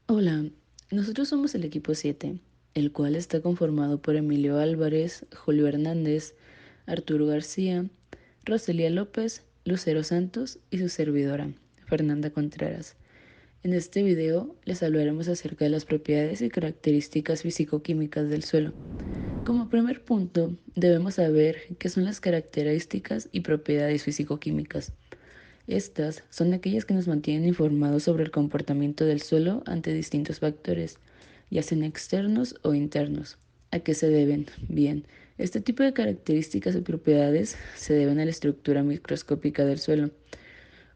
Hola, nosotros somos el equipo 7, el cual está conformado por Emilio Álvarez, Julio Hernández, Arturo García, Roselia López, Lucero Santos y su servidora, Fernanda Contreras. En este video les hablaremos acerca de las propiedades y características físico-químicas del suelo. Como primer punto, debemos saber qué son las características y propiedades físico-químicas. Estas son aquellas que nos mantienen informados sobre el comportamiento del suelo ante distintos factores, ya sean externos o internos. ¿A qué se deben? Bien, este tipo de características y propiedades se deben a la estructura microscópica del suelo.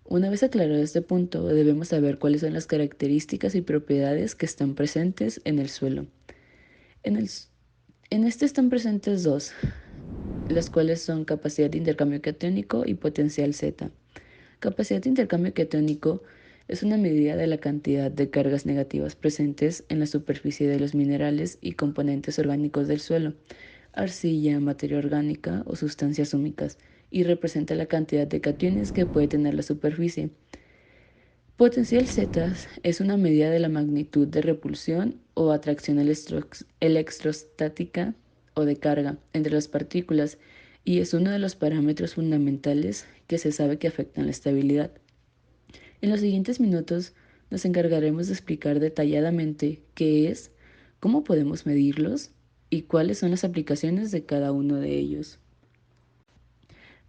Una vez aclarado este punto, debemos saber cuáles son las características y propiedades que están presentes en el suelo. En, el, en este están presentes dos, las cuales son capacidad de intercambio catiónico y potencial Z. Capacidad de intercambio catiónico es una medida de la cantidad de cargas negativas presentes en la superficie de los minerales y componentes orgánicos del suelo, arcilla, materia orgánica o sustancias húmicas, y representa la cantidad de cationes que puede tener la superficie. Potencial Z es una medida de la magnitud de repulsión o atracción electrostática o de carga entre las partículas y es uno de los parámetros fundamentales que se sabe que afectan la estabilidad. En los siguientes minutos nos encargaremos de explicar detalladamente qué es, cómo podemos medirlos y cuáles son las aplicaciones de cada uno de ellos.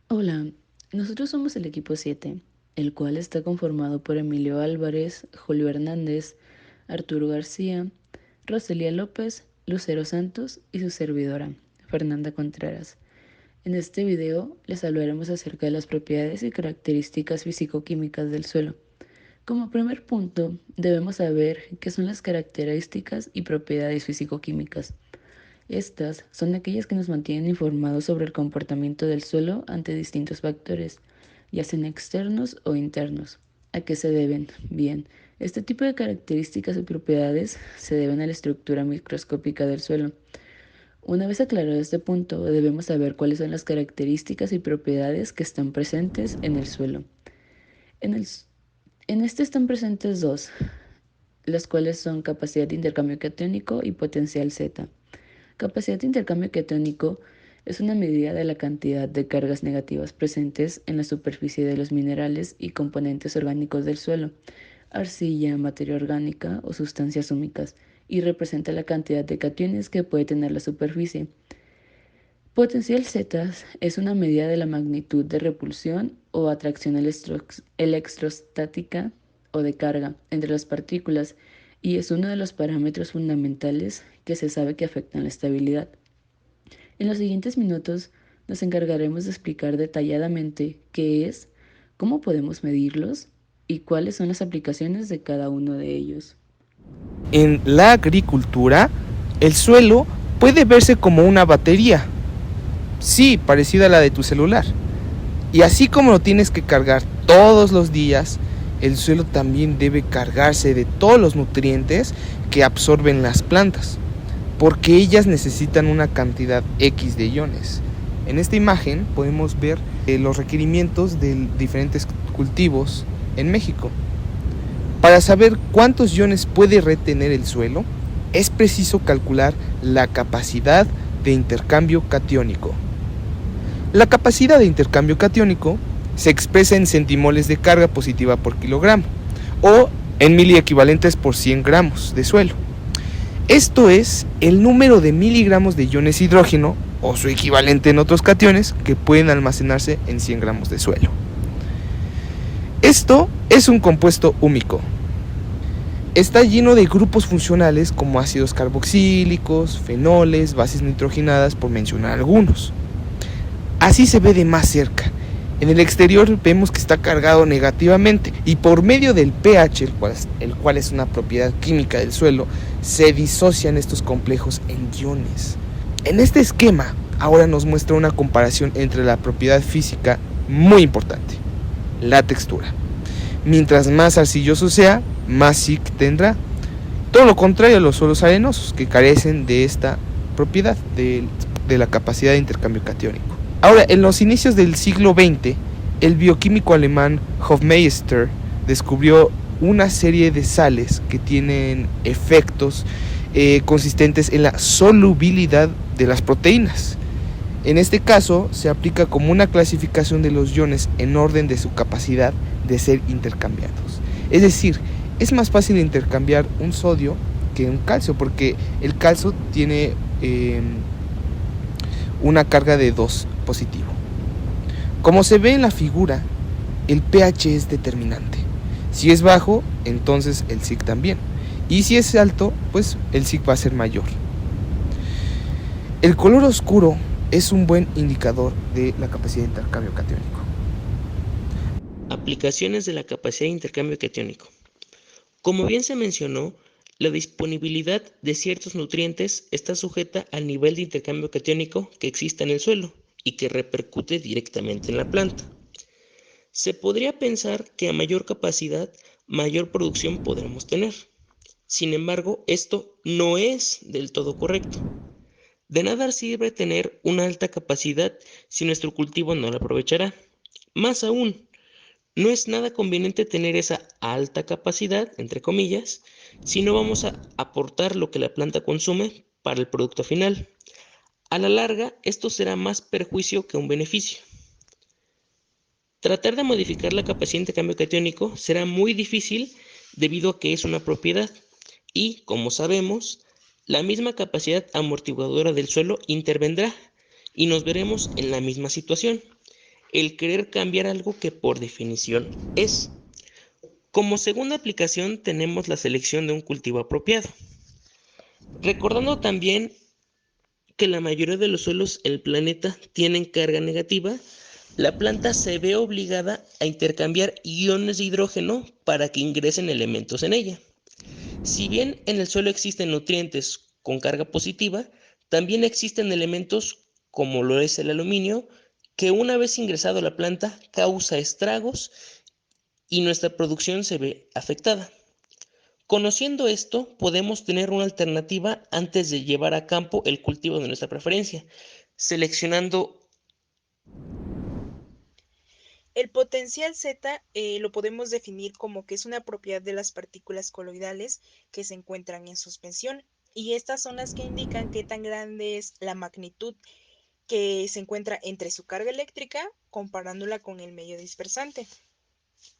Hola, nosotros somos el equipo 7, el cual está conformado por Emilio Álvarez, Julio Hernández, Arturo García, Roselia López, Lucero Santos y su servidora, Fernanda Contreras. En este video les hablaremos acerca de las propiedades y características físico-químicas del suelo. Como primer punto, debemos saber qué son las características y propiedades físico-químicas. Estas son aquellas que nos mantienen informados sobre el comportamiento del suelo ante distintos factores, ya sean externos o internos. ¿A qué se deben? Bien, este tipo de características y propiedades se deben a la estructura microscópica del suelo. Una vez aclarado este punto, debemos saber cuáles son las características y propiedades que están presentes en el suelo. En, el, en este están presentes dos, las cuales son capacidad de intercambio catiónico y potencial Z. Capacidad de intercambio catiónico es una medida de la cantidad de cargas negativas presentes en la superficie de los minerales y componentes orgánicos del suelo, arcilla, materia orgánica o sustancias húmicas, y representa la cantidad de cationes que puede tener la superficie. Potencial Z es una medida de la magnitud de repulsión o atracción electrostática o de carga entre las partículas y es uno de los parámetros fundamentales que se sabe que afectan la estabilidad. En los siguientes minutos nos encargaremos de explicar detalladamente qué es, cómo podemos medirlos y cuáles son las aplicaciones de cada uno de ellos. En la agricultura, el suelo puede verse como una batería, sí, parecida a la de tu celular. Y así como lo tienes que cargar todos los días, el suelo también debe cargarse de todos los nutrientes que absorben las plantas, porque ellas necesitan una cantidad X de iones. En esta imagen podemos ver los requerimientos de diferentes cultivos en México. Para saber cuántos iones puede retener el suelo, es preciso calcular la capacidad de intercambio catiónico. La capacidad de intercambio catiónico se expresa en centimoles de carga positiva por kilogramo o en miliequivalentes por 100 gramos de suelo. Esto es el número de miligramos de iones hidrógeno o su equivalente en otros cationes que pueden almacenarse en 100 gramos de suelo. Esto es un compuesto húmico. Está lleno de grupos funcionales como ácidos carboxílicos, fenoles, bases nitrogenadas, por mencionar algunos. Así se ve de más cerca. En el exterior vemos que está cargado negativamente y por medio del pH, el cual es una propiedad química del suelo, se disocian estos complejos en iones. En este esquema, ahora nos muestra una comparación entre la propiedad física muy importante, la textura. Mientras más arcilloso sea, más SiC tendrá. Todo lo contrario a los suelos arenosos, que carecen de esta propiedad, de la capacidad de intercambio catiónico. Ahora, en los inicios del siglo XX, el bioquímico alemán Hofmeister descubrió una serie de sales que tienen efectos consistentes en la solubilidad de las proteínas. En este caso, se aplica como una clasificación de los iones en orden de su capacidad de ser intercambiados. Es decir, es más fácil intercambiar un sodio que un calcio, porque el calcio tiene una carga de 2 positivo. Como se ve en la figura, el pH es determinante. Si es bajo, entonces el SIC también. Y si es alto, pues el SIC va a ser mayor. El color oscuro es un buen indicador de la capacidad de intercambio catiónico. Aplicaciones de la capacidad de intercambio catiónico. Como bien se mencionó, la disponibilidad de ciertos nutrientes está sujeta al nivel de intercambio catiónico que exista en el suelo y que repercute directamente en la planta. Se podría pensar que a mayor capacidad, mayor producción podremos tener. Sin embargo, esto no es del todo correcto. De nada sirve tener una alta capacidad si nuestro cultivo no la aprovechará. Más aún, no es nada conveniente tener esa alta capacidad, entre comillas, si no vamos a aportar lo que la planta consume para el producto final. A la larga, esto será más perjuicio que un beneficio. Tratar de modificar la capacidad de intercambio catiónico será muy difícil debido a que es una propiedad y, como sabemos, la misma capacidad amortiguadora del suelo intervendrá y nos veremos en la misma situación, el querer cambiar algo que por definición es. Como segunda aplicación tenemos la selección de un cultivo apropiado. Recordando también que la mayoría de los suelos en el planeta tienen carga negativa, la planta se ve obligada a intercambiar iones de hidrógeno para que ingresen elementos en ella. Si bien en el suelo existen nutrientes con carga positiva, también existen elementos como lo es el aluminio, que una vez ingresado a la planta causa estragos y nuestra producción se ve afectada. Conociendo esto, podemos tener una alternativa antes de llevar a campo el cultivo de nuestra preferencia, seleccionando. El potencial Z lo podemos definir como que es una propiedad de las partículas coloidales que se encuentran en suspensión, y estas son las que indican qué tan grande es la magnitud que se encuentra entre su carga eléctrica comparándola con el medio dispersante.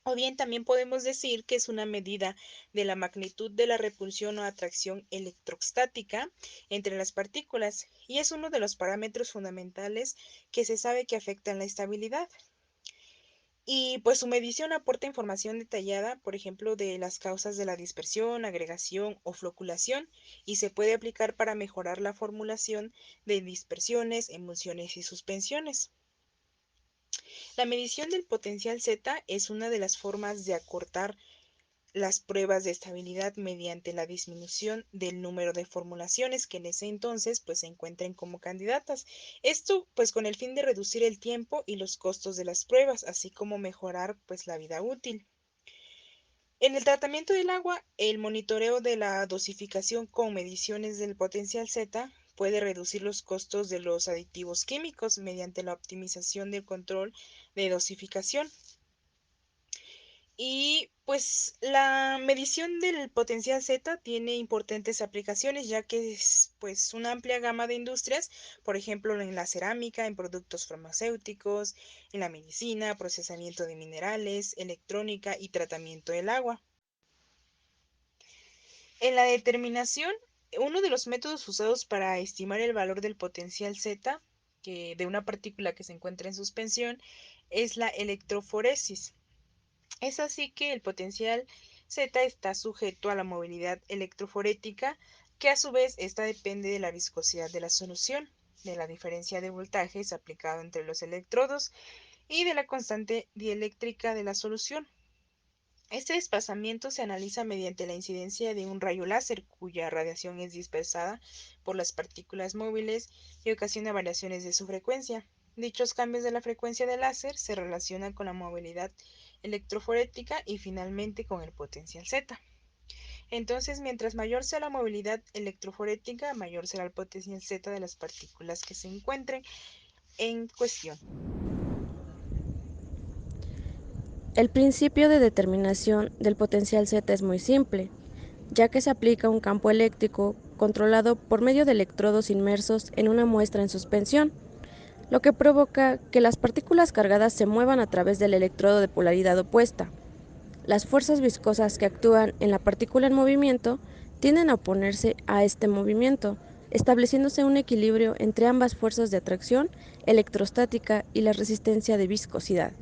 O bien también podemos decir que es una medida de la magnitud de la repulsión o atracción electrostática entre las partículas, y es uno de los parámetros fundamentales que se sabe que afectan la estabilidad. Y pues su medición aporta información detallada, por ejemplo, de las causas de la dispersión, agregación o floculación, y se puede aplicar para mejorar la formulación de dispersiones, emulsiones y suspensiones. La medición del potencial Z es una de las formas de acortar las pruebas de estabilidad mediante la disminución del número de formulaciones que en ese entonces pues se encuentren como candidatas. Esto pues con el fin de reducir el tiempo y los costos de las pruebas, así como mejorar pues la vida útil. En el tratamiento del agua, el monitoreo de la dosificación con mediciones del potencial Z puede reducir los costos de los aditivos químicos mediante la optimización del control de dosificación. Y pues la medición del potencial Z tiene importantes aplicaciones, ya que es pues una amplia gama de industrias, por ejemplo en la cerámica, en productos farmacéuticos, en la medicina, procesamiento de minerales, electrónica y tratamiento del agua. En la determinación, uno de los métodos usados para estimar el valor del potencial Z de una partícula que se encuentra en suspensión es la electroforesis. Es así que el potencial Z está sujeto a la movilidad electroforética, que a su vez esta depende de la viscosidad de la solución, de la diferencia de voltajes aplicado entre los electrodos y de la constante dieléctrica de la solución. Este desplazamiento se analiza mediante la incidencia de un rayo láser, cuya radiación es dispersada por las partículas móviles y ocasiona variaciones de su frecuencia. Dichos cambios de la frecuencia del láser se relacionan con la movilidad electroforética y finalmente con el potencial Z. Entonces, mientras mayor sea la movilidad electroforética, mayor será el potencial Z de las partículas que se encuentren en cuestión. El principio de determinación del potencial Z es muy simple, ya que se aplica un campo eléctrico controlado por medio de electrodos inmersos en una muestra en suspensión, lo que provoca que las partículas cargadas se muevan a través del electrodo de polaridad opuesta. Las fuerzas viscosas que actúan en la partícula en movimiento tienden a oponerse a este movimiento, estableciéndose un equilibrio entre ambas fuerzas de atracción electrostática y la resistencia de viscosidad.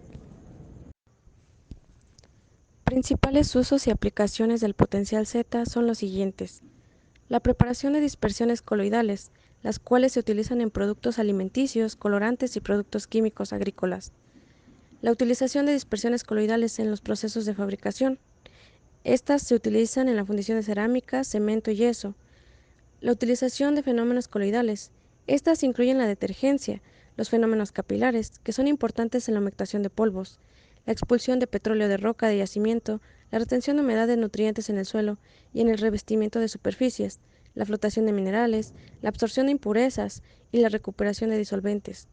Principales usos y aplicaciones del potencial Z son los siguientes. La preparación de dispersiones coloidales, las cuales se utilizan en productos alimenticios, colorantes y productos químicos agrícolas. La utilización de dispersiones coloidales en los procesos de fabricación. Estas se utilizan en la fundición de cerámica, cemento y yeso. La utilización de fenómenos coloidales. Estas incluyen la detergencia, los fenómenos capilares, que son importantes en la humectación de polvos, la expulsión de petróleo de roca de yacimiento, la retención de humedad de nutrientes en el suelo y en el revestimiento de superficies, la flotación de minerales, la absorción de impurezas y la recuperación de disolventes.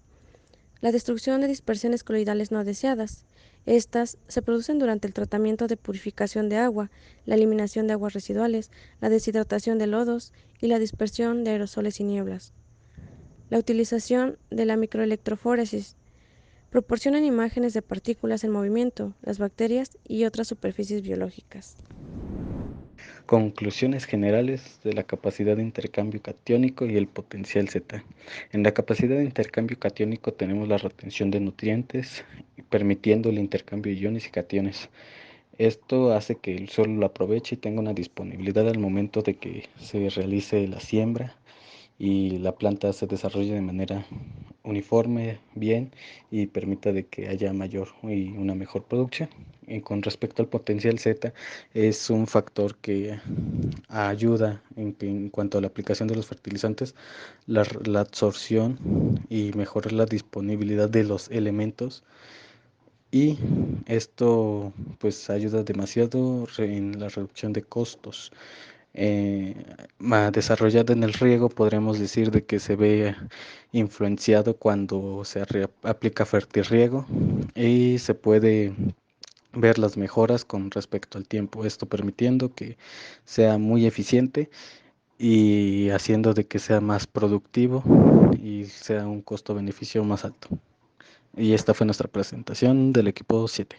La destrucción de dispersiones coloidales no deseadas. Estas se producen durante el tratamiento de purificación de agua, la eliminación de aguas residuales, la deshidratación de lodos y la dispersión de aerosoles y nieblas. La utilización de la microelectroforesis. Proporcionan imágenes de partículas en movimiento, las bacterias y otras superficies biológicas. Conclusiones generales de la capacidad de intercambio catiónico y el potencial Z. En la capacidad de intercambio catiónico tenemos la retención de nutrientes, permitiendo el intercambio de iones y cationes. Esto hace que el suelo lo aproveche y tenga una disponibilidad al momento de que se realice la siembra y la planta se desarrolle de manera uniforme, bien, y permita de que haya mayor y una mejor producción. Y con respecto al potencial Z, es un factor que ayuda en cuanto a la aplicación de los fertilizantes, la absorción y mejorar la disponibilidad de los elementos, y esto pues ayuda demasiado en la reducción de costos. Eh, Desarrollada en el riego, podremos decir de que se ve influenciado cuando se aplica fertirriego y se puede ver las mejoras con respecto al tiempo, esto permitiendo que sea muy eficiente y haciendo de que sea más productivo y sea un costo-beneficio más alto. Y esta fue nuestra presentación del equipo 7.